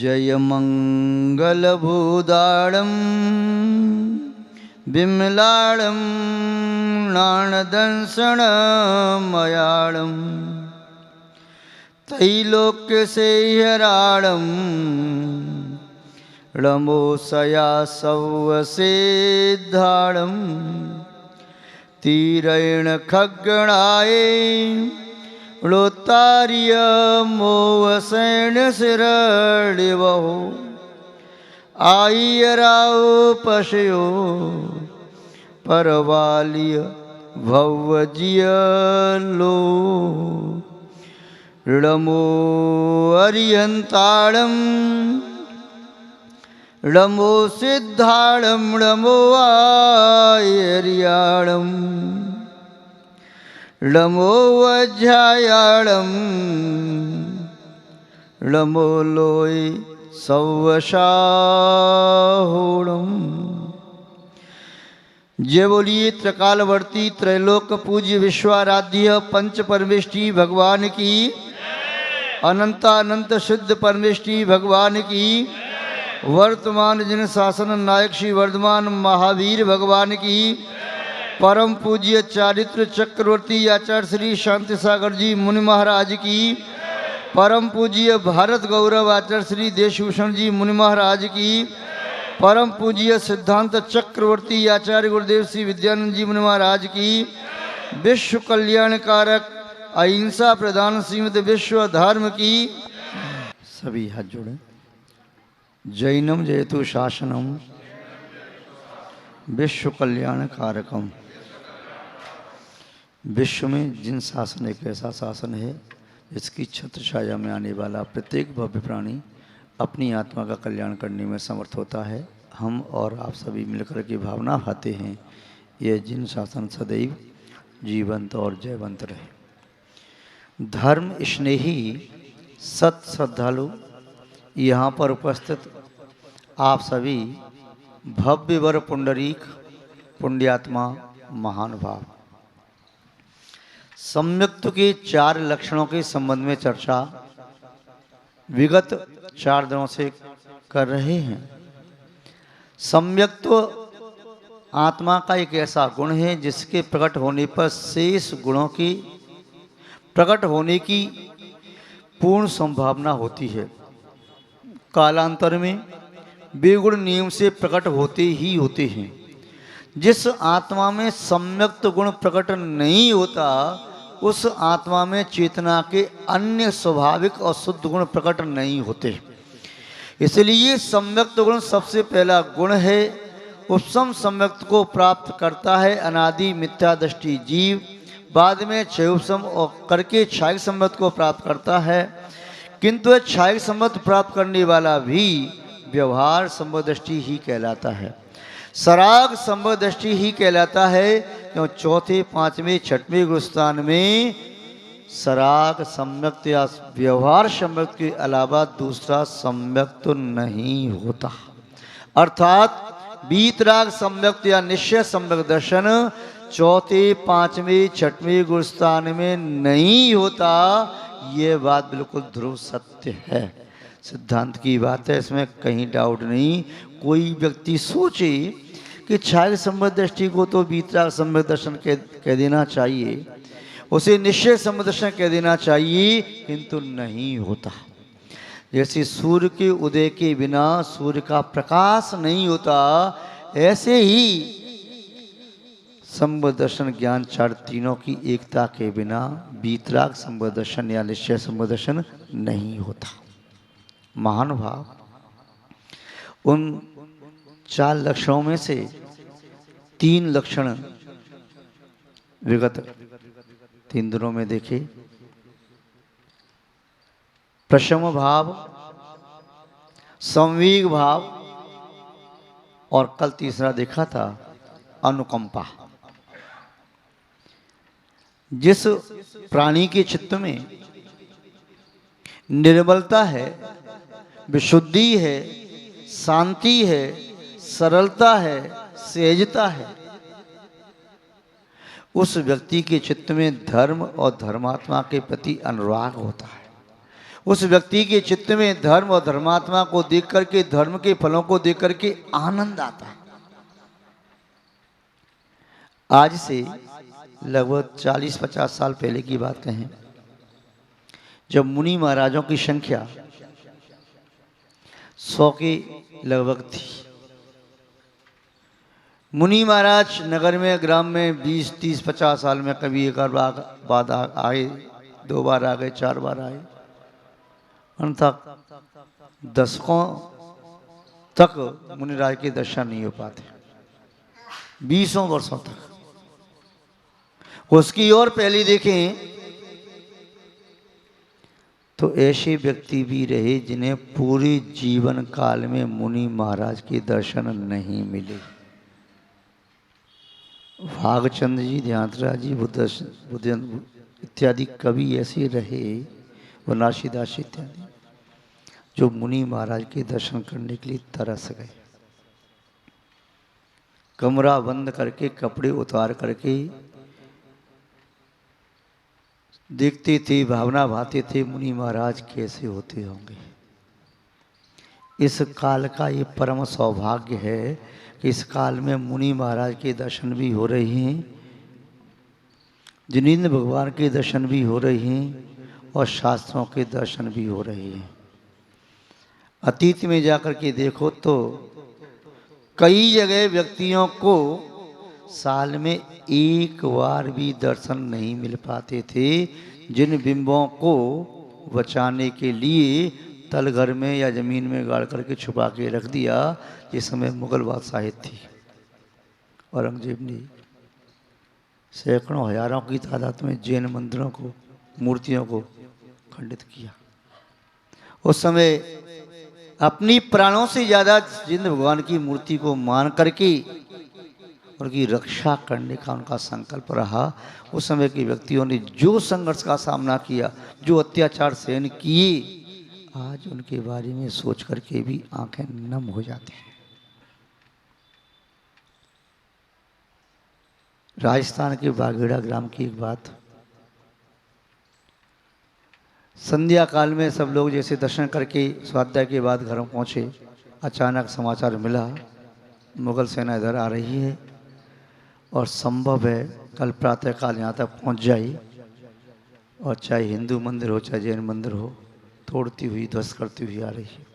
जयमङ्गलभूदाळं विमलाळं नाणदंसणमयाळं त्रैलोक्यसेह्यराळं ळमोसया सौवसेद्धाळं तीरेण खग्गणाय ळोत्तार्य मोवसेन शिरडिवहो आयराव पशयो परवालिय भवजियलो ळमो अरियन्ताळं ळमो सिद्धाळं ळमो आयर्याळं ळमो वज्रायाळं ळमो लोय सौवशाहोळं। जय बोलिए त्रिकालवर्ती त्रैलोक पूज्य विश्वाराध्य पंच परमेष्टि भगवान की, अनंतानंत शुद्ध परमेष्टि भगवान की, वर्तमान जिन शासन नायक श्री वर्धमान महावीर भगवान की, परम पूज्य चारित्र चक्रवर्ती आचार्य श्री शांति सागर जी मुनि महाराज की, परम पूज्य भारत गौरव आचार्य श्री देशभूषण जी मुनि महाराज की, परम पूज्य सिद्धांत चक्रवर्ती आचार्य गुरुदेव श्री विद्यानंद जी मुनि महाराज की, विश्व कल्याणकारक अहिंसा प्रधान श्रीमद विश्व धर्म की। सभी हाथ जोड़े। जैनम जयतु शासनम विश्व कल्याणकारकम। विश्व में जिन शासन एक ऐसा शासन है जिसकी छत्र छाया में आने वाला प्रत्येक भव्य प्राणी अपनी आत्मा का कल्याण करने में समर्थ होता है। हम और आप सभी मिलकर के भावना भाते हैं यह जिन शासन सदैव जीवंत और जयवंत रहे। धर्म स्नेही सत श्रद्धालु यहाँ पर उपस्थित आप सभी भव्य वर पुंडरीक पुण्यात्मा महानुभाव, सम्यक्त्व के 4 लक्षणों के संबंध में चर्चा विगत 4 दिनों से कर रहे हैं। सम्यक्त्व आत्मा का एक ऐसा गुण है जिसके प्रकट होने पर शेष गुणों की प्रकट होने की पूर्ण संभावना होती है। कालांतर में वे गुण नियम से प्रकट होते ही होते हैं। जिस आत्मा में सम्यक्त गुण प्रकट नहीं होता उस आत्मा में चेतना के अन्य स्वाभाविक और शुद्ध गुण प्रकट नहीं होते। इसलिए सम्यक्त गुण सबसे पहला गुण है। उपसम सम्यक्त को प्राप्त करता है अनादि मिथ्या दृष्टि जीव, बाद में क्षयोपसम और करके क्षायिक सम्यक्त को प्राप्त करता है। किंतु क्षायिक सम्यक्त प्राप्त करने वाला भी व्यवहार संबदृष्टि ही कहलाता है, सराग संबदृष्टि ही कहलाता है। क्यों चौथे पांचवें छठवें गुरुस्थान में सराग सम्यक्त या व्यवहार सम्यक्त के अलावा दूसरा सम्यक्त नहीं होता। अर्थात बीतराग सम्यक्त या निश्चय सम्यक्त दर्शन चौथे पांचवें छठवें गुरुस्थान में नहीं होता। ये बात बिल्कुल ध्रुव सत्य है, सिद्धांत की बात है, इसमें कहीं डाउट नहीं। कोई व्यक्ति सोचे कि छाया संबद्ध दृष्टि को तो बीतराग संबद्ध दर्शन कह देना चाहिए, उसे निश्चय संबद्ध दर्शन कह देना चाहिए, किंतु नहीं होता। जैसे सूर्य के उदय के बिना सूर्य का प्रकाश नहीं होता, ऐसे ही संबद्ध दर्शन ज्ञान चार तीनों की एकता के बिना बीतराग संबद्ध दर्शन या निश्चय संबद्ध दर्शन नहीं होता। महानुभाव, उन 4 लक्षणों में से 3 लक्षण विगत 3 दिनों में देखे। प्रशम भाव, संवेग भाव और कल तीसरा देखा था अनुकंपा। जिस प्राणी के चित्त में निर्मलता है, विशुद्धि है, शांति है, सरलता है, सहजता है, उस व्यक्ति के चित्त में धर्म और धर्मात्मा के प्रति अनुराग होता है। उस व्यक्ति के चित्त में धर्म और धर्मात्मा को देख करके, धर्म के फलों को देख करके आनंद आता है। आज से लगभग 40-50 साल पहले की बात कहें, जब मुनि महाराजों की संख्या 100 के लगभग थी। मुनि महाराज नगर में, ग्राम में 20, 30, 50 साल में कभी एक बार आए, 2 बार आ गए, 4 बार आए, अंततः दशकों तक मुनिराज के दर्शन नहीं हो पाते, 20 वर्षों तक। उसकी ओर पहले देखें तो ऐसे व्यक्ति भी रहे जिन्हें पूरे जीवन काल में मुनि महाराज के दर्शन नहीं मिले। भागचंद जी, ध्यानराज जी, बुद्ध इत्यादि कवि ऐसे रहे, वनासीदास इत्यादि, जो मुनि महाराज के दर्शन करने के लिए तरस गए। कमरा बंद करके, कपड़े उतार करके देखते थे, भावना भाते थे मुनि महाराज कैसे होते होंगे। इस काल का ये परम सौभाग्य है कि इस काल में मुनि महाराज के दर्शन भी हो रहे हैं, जिनेंद्र भगवान के दर्शन भी हो रहे हैं और शास्त्रों के दर्शन भी हो रहे हैं। अतीत में जाकर के देखो तो कई जगह व्यक्तियों को साल में एक बार भी दर्शन नहीं मिल पाते थे, जिन बिंबों को बचाने के लिए तलघर में या जमीन में गाड़ करके छुपा के रख दिया। जिस समय मुगल बादशाहित थी, औरंगजेब ने सैकड़ों हजारों की तादाद में जैन मंदिरों को, मूर्तियों को खंडित किया। उस समय अपनी प्राणों से ज्यादा जिन भगवान की मूर्ति को मान करके उनकी रक्षा करने का उनका संकल्प रहा। उस समय के व्यक्तियों ने जो संघर्ष का सामना किया, जो अत्याचार सहन किए, आज उनके बारे में सोच करके भी आंखें नम हो जाती हैं। राजस्थान के बागेड़ा ग्राम की एक बात, संध्या काल में सब लोग जैसे दर्शन करके स्वाध्याय के बाद घर पहुंचे, अचानक समाचार मिला मुगल सेना इधर आ रही है और संभव है कल प्रातःकाल यहाँ तक पहुँच जाए, और चाहे हिंदू मंदिर हो चाहे जैन मंदिर हो, तोड़ती हुई, ध्वस्त करती हुई आ रही है।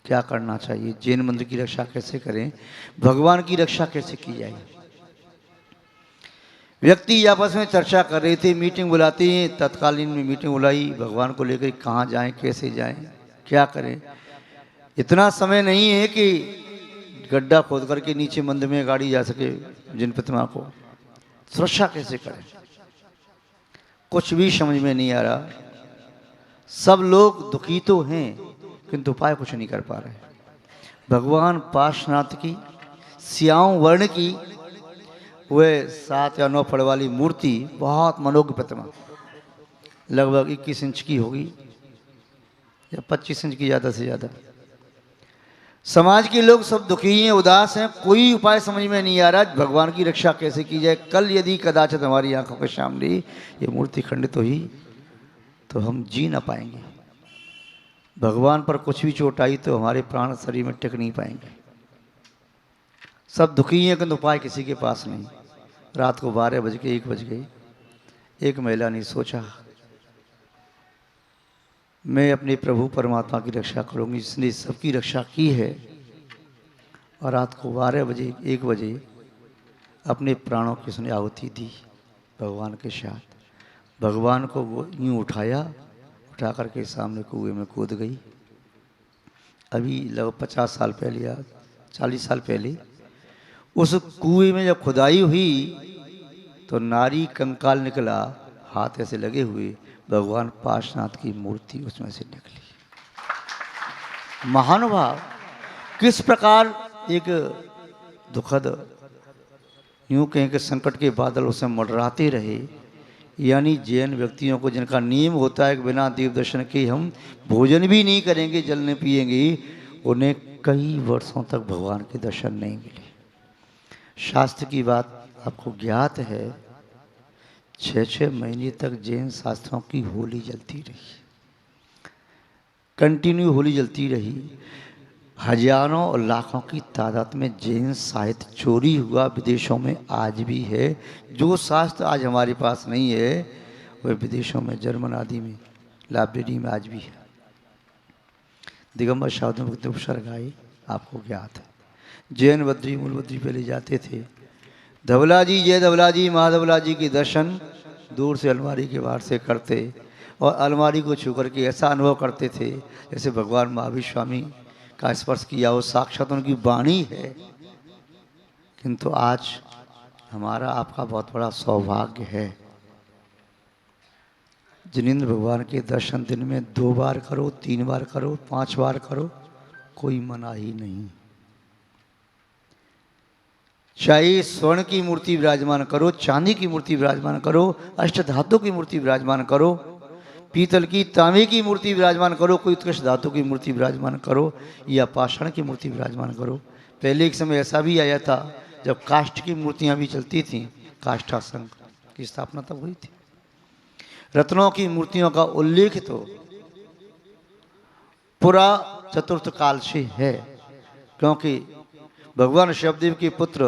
क्या करना चाहिए? जैन मंदिर की रक्षा कैसे करें? भगवान की रक्षा कैसे की जाए? व्यक्ति आपस में चर्चा कर रहे थे, मीटिंग बुलाती हैं, तत्कालीन में मीटिंग बुलाई, भगवान को लेकर कहाँ जाएं, कैसे जाएं, क्या करें। इतना समय नहीं है कि गड्ढा खोद करके नीचे मंदिर में गाड़ी जा सके, जिन प्रतिमा को सुरक्षा कैसे करें, कुछ भी समझ में नहीं आ रहा। सब लोग दुखी तो हैं किंतु उपाय कुछ नहीं कर पा रहे। भगवान पार्श्वनाथ की श्याम वर्ण की वह 7 या 9 फड़ वाली मूर्ति, बहुत मनोज्ञ प्रतिमा, लगभग 21 इंच की होगी या 25 इंच की, ज़्यादा से ज़्यादा। समाज के लोग सब दुखी हैं, उदास हैं, कोई उपाय समझ में नहीं आ रहा भगवान की रक्षा कैसे की जाए। कल यदि कदाचित हमारी आंखों के सामने ये मूर्ति खंडित हुई तो हम जी ना पाएंगे। भगवान पर कुछ भी चोट आई तो हमारे प्राण शरीर में टिक नहीं पाएंगे। सब दुखी हैं किंतु उपाय किसी के पास नहीं। रात को 12 बज के 1 बज गई, एक महिला ने सोचा मैं अपने प्रभु परमात्मा की रक्षा करूंगी, जिसने सबकी रक्षा की है, और रात को 12 बजे 1 बजे अपने प्राणों की उसने आहुति दी भगवान के साथ। भगवान को वो यूँ उठाया, उठा करके सामने कुएं में कूद गई। अभी लगभग 50 साल पहले या 40 साल पहले उस कुएं में जब खुदाई हुई तो नारी कंकाल निकला, हाथ ऐसे लगे हुए, भगवान पार्श्वनाथ की मूर्ति उसमें से निकली। महानुभाव, किस प्रकार एक दुखद, यूं कहें कि संकट के बादल उसमें मंडराते रहे। यानी जैन व्यक्तियों को, जिनका नियम होता है कि बिना देव दर्शन के हम भोजन भी नहीं करेंगे, जल नहीं पिएंगे, उन्हें कई वर्षों तक भगवान के दर्शन नहीं मिले। शास्त्र की बात आपको ज्ञात है, 6-6 महीने तक जैन शास्त्रों की होली जलती रही। कंटिन्यू होली जलती रही। हजारों और लाखों की तादाद में जैन साहित्य चोरी हुआ विदेशों में आज भी है। जो शास्त्र आज हमारे पास नहीं है वह विदेशों में, जर्मन आदि में लाइब्रेरी में आज भी है। दिगंबर साधु मुक्त उपसर्ग आई आपको ज्ञात है। जैन बद्री मूल बद्री पे ले जाते थे। धवला जी, जय धवला जी, महाधवला जी के दर्शन दूर से अलमारी के बाहर से करते और अलमारी को छू करके ऐसा अनुभव करते थे जैसे भगवान महावीर स्वामी का स्पर्श किया हो, साक्षात उनकी वाणी है। किंतु आज हमारा आपका बहुत बड़ा सौभाग्य है, जिनेंद्र भगवान के दर्शन दिन में 2 बार करो, 3 बार करो, 5 बार करो, कोई मनाही नहीं। चाहे स्वर्ण की मूर्ति विराजमान करो, चांदी की मूर्ति विराजमान करो, अष्टधातु की मूर्ति विराजमान करो, पीतल की, तांबे की मूर्ति विराजमान करो, कोई उत्कृष्ट धातु की मूर्ति विराजमान करो, या पाषाण की मूर्ति विराजमान करो। पहले एक समय ऐसा भी आया था जब काष्ठ की मूर्तियां भी चलती थीं, काष्ठा संघ की स्थापना तब हुई थी। रत्नों की मूर्तियों का उल्लेख तो पूरा चतुर्थ काल से है, क्योंकि भगवान शिवदेव के पुत्र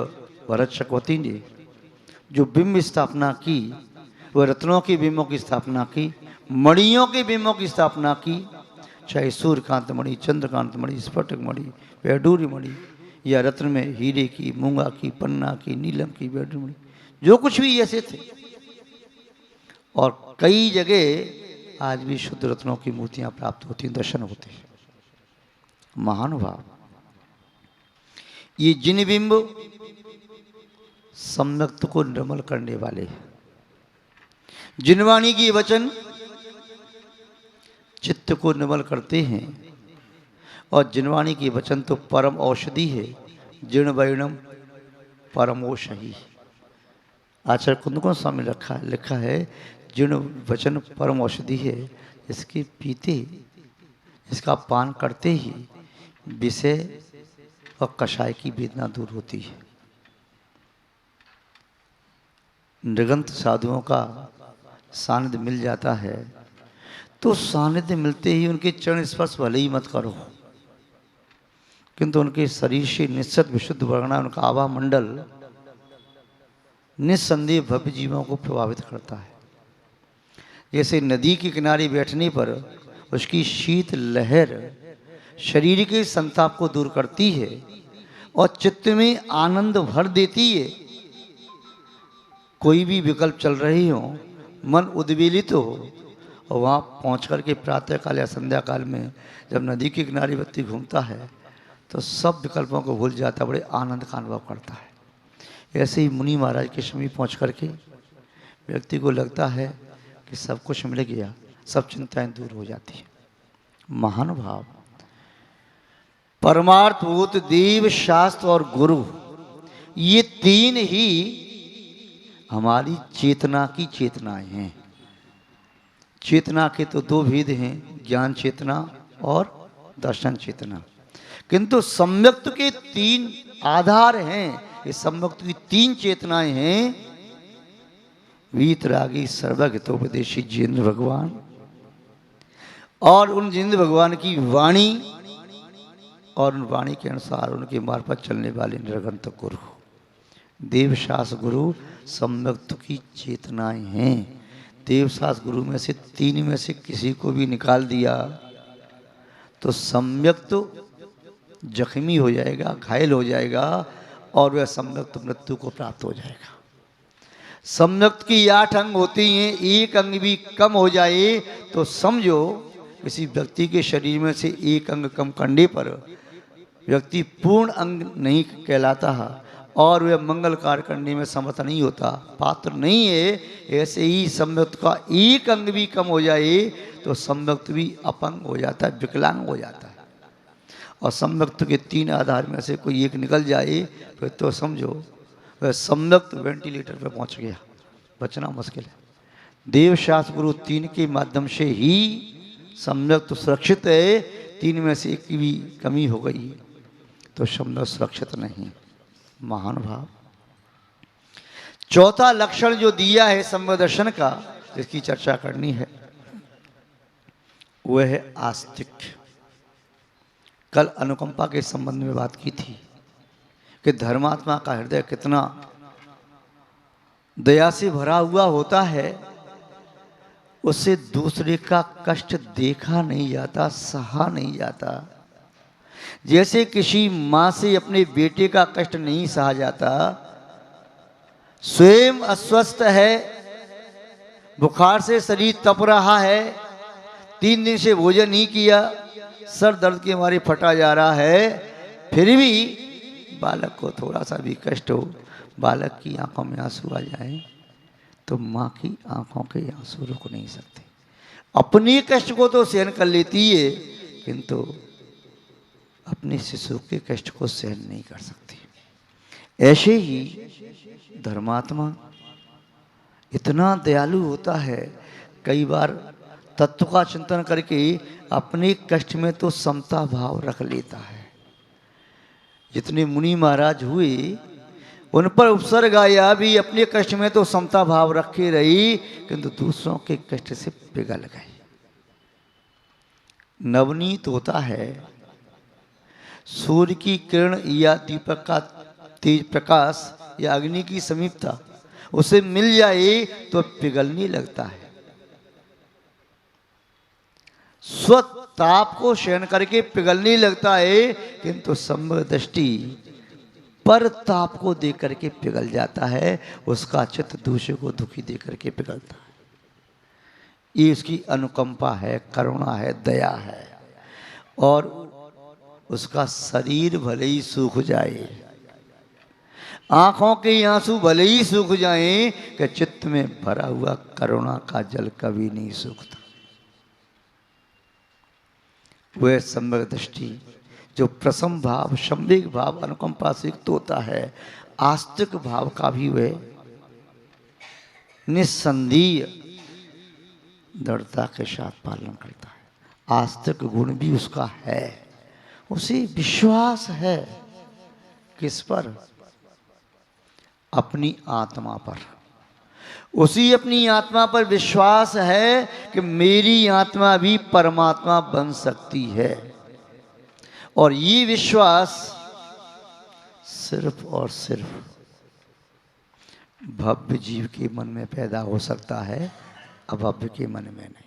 भरत चक्रवर्ती ने जो बिंब स्थापना की वह रत्नों के बिंबों की स्थापना की, मणियों के बिंबों की स्थापना की, चाहे सूर्यकांत मणि, चंद्रकांत मणि, स्फटिक मणि, वैडूर्य मणि, या रत्न में हीरे की, मूंगा की, पन्ना की, नीलम की, वैडूर्य मणि, जो कुछ भी ऐसे थे। और कई जगह आज भी शुद्ध रत्नों की मूर्तियां प्राप्त होती हैं, दर्शन होते हैं। महानुभाव, ये जिन बिंब सम्यक्त को निर्मल करने वाले हैं, जिनवाणी की वचन चित्त को निर्मल करते हैं, और जिनवाणी की वचन तो परम औषधि है। जिण वैणम परमोषहि, आचार्य कुंदकोण स्वामी लिखा है जिण वचन परम औषधि है, इसके पीते, इसका पान करते ही विषय और कषाय की वेदना दूर होती है। नृगंत साधुओं का सानिध्य मिल जाता है तो सानिध्य मिलते ही उनके चरण स्पर्श भले ही मत करो, किंतु उनके शरीर से निश्चित विशुद्ध वर्णा, उनका आभा मंडल निस्संदेह भव्य जीवों को प्रभावित करता है। जैसे नदी के किनारे बैठने पर उसकी शीत लहर शरीर के संताप को दूर करती है और चित्त में आनंद भर देती है। कोई भी विकल्प चल रही हो, मन उद्वेलित हो, और वहाँ पहुँच कर के प्रातः काल या संध्या काल में जब नदी के किनारे व्यक्ति घूमता है तो सब विकल्पों को भूल जाता, बड़े आनंद का अनुभव करता है। ऐसे ही मुनि महाराज के समीप पहुँच करके व्यक्ति को लगता है कि सब कुछ मिल गया, सब चिंताएं दूर हो जाती हैं। महानुभाव, परमार्थभूत देव, शास्त्र और गुरु, ये 3 ही हमारी चेतना की चेतनाएं हैं। चेतना के तो 2 भेद हैं, ज्ञान चेतना और दर्शन चेतना, किंतु सम्यक्त के 3 आधार हैं। ये सम्यक्त की 3 चेतनाएं हैं, वीतरागी सर्वगतोपदेशी जिनेंद्र भगवान, और उन जिनेंद्र भगवान की वाणी, और उन वाणी के अनुसार उनके मार्फत चलने वाले निर्गंत गुरु, देवशास्त्र गुरु सम्यक्त की चेतनाएं हैं। देवशास्त्र गुरु में से 3 में से किसी को भी निकाल दिया तो सम्यक्त जख्मी हो जाएगा, घायल हो जाएगा, और वह सम्यक्त मृत्यु को प्राप्त हो जाएगा। सम्यक्त की 8 अंग होती हैं, एक अंग भी कम हो जाए तो समझो किसी व्यक्ति के शरीर में से एक अंग कम करने पर व्यक्ति पूर्ण अंग नहीं कहलाता और वह मंगल कार्य करने में समर्थ नहीं होता, पात्र नहीं है। ऐसे ही सम्यक्त का एक अंग भी कम हो जाए तो सम्यक्त भी अपंग हो जाता है, विकलांग हो जाता है। और सम्यक्त के 3 आधार में से कोई एक निकल जाए फिर तो समझो वह सम्यक्त वेंटिलेटर पर पहुंच गया, बचना मुश्किल है। देवशास्त्र गुरु 3 के माध्यम से ही सम्यक्त सुरक्षित है, 3 में से एक की भी कमी हो गई तो सम्यक्त सुरक्षित नहीं। महानुभाव, चौथा लक्षण जो दिया है सम्यक दर्शन का, जिसकी चर्चा करनी है, वह है आस्तिक्य। कल अनुकंपा के संबंध में बात की थी कि धर्मात्मा का हृदय कितना दया से भरा हुआ होता है, उससे दूसरे का कष्ट देखा नहीं जाता, सहा नहीं जाता। जैसे किसी माँ से अपने बेटे का कष्ट नहीं सहा जाता, स्वयं अस्वस्थ है, बुखार से शरीर तप रहा है, 3 दिन से भोजन नहीं किया, सर दर्द के मारे फटा जा रहा है, फिर भी बालक को थोड़ा सा भी कष्ट हो, बालक की आंखों में आंसू आ जाए तो माँ की आंखों के आंसू रुक नहीं सकते। अपने कष्ट को तो सहन कर लेती है, किंतु अपने शिशु के कष्ट को सहन नहीं कर सकती। ऐसे ही धर्मात्मा इतना दयालु होता है, कई बार तत्व का चिंतन करके अपने कष्ट में तो समता भाव रख लेता है। जितने मुनि महाराज हुए उन पर उपसर्ग आया भी अपने कष्ट में तो समता भाव रखे रही, किंतु दूसरों के कष्ट से पिघल गए। नवनीत होता है, सूर्य की किरण या दीपक का तेज प्रकाश या अग्नि की समीपता उसे मिल जाए तो पिघलने लगता है। स्वताप को सहन करके पिघलने लगता है, किंतु समदृष्टि पर ताप को देख करके पिघल जाता है। उसका चित्त दूसरे को दुखी देख करके पिघलता है। ये उसकी अनुकंपा है, करुणा है, दया है। और उसका शरीर भले ही सूख जाए, आंखों के आंसू भले ही सूख जाएं, कि चित्त में भरा हुआ करुणा का जल कभी नहीं सूखता। वह सम्यक दृष्टि जो प्रसम भाव, संवेग भाव, अनुकंपा से युक्त होता है, आस्तिक भाव का भी वह निस्संदेह दृढ़ता के साथ पालन करता है। आस्तिक गुण भी उसका है, उसे विश्वास है। किस पर? अपनी आत्मा पर। उसी अपनी आत्मा पर विश्वास है कि मेरी आत्मा भी परमात्मा बन सकती है। और ये विश्वास सिर्फ और सिर्फ भव्य जीव के मन में पैदा हो सकता है, अभव्य के मन में नहीं।